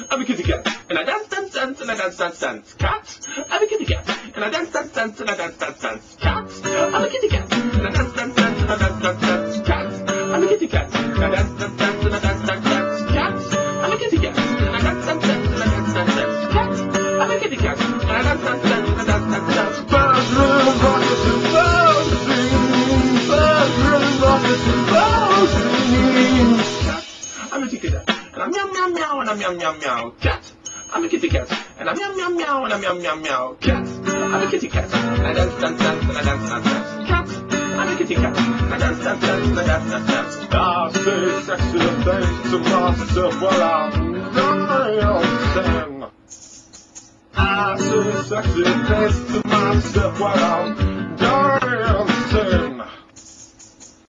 I'm a kitty cat, and I dance, dance, dance, and I dance, dance, dance. Cat, I'm a kitty cat, and I dance, dance, dance, and I dance, dance, dance. Cat, I'm a kitty cat, and I dance, dance, dance, and I dance, dance, dance. Cat, I'm a kitty cat, and I dance, dance, dance, and I dance, dance, dance. Cat, I'm a kitty cat, and I dance, dance, dance, and I dance, dance, dance. Cat, I'm a kitty cat, and I dance, dance, dance, and I dance, dance, dance. Birds, little rockets, and birds sing. Birds, little rockets, and birds sing. Cat, I'm a kitty cat, and I'm meow, meow, meow, and I'm meow, meow, meow. Cat, I'm a kitty cat, and I'm meow, meow, meow, and I'm meow, meow, meow. Cat, I'm a kitty cat, and I dance, dance, dance, and I dance, dance, dance. Cat, I'm a kitty cat, and I dance, dance, dance, and I dance, dance, dance. I say sexy things to myself while I'm dancing. I say sexy things to myself while I'm dancing.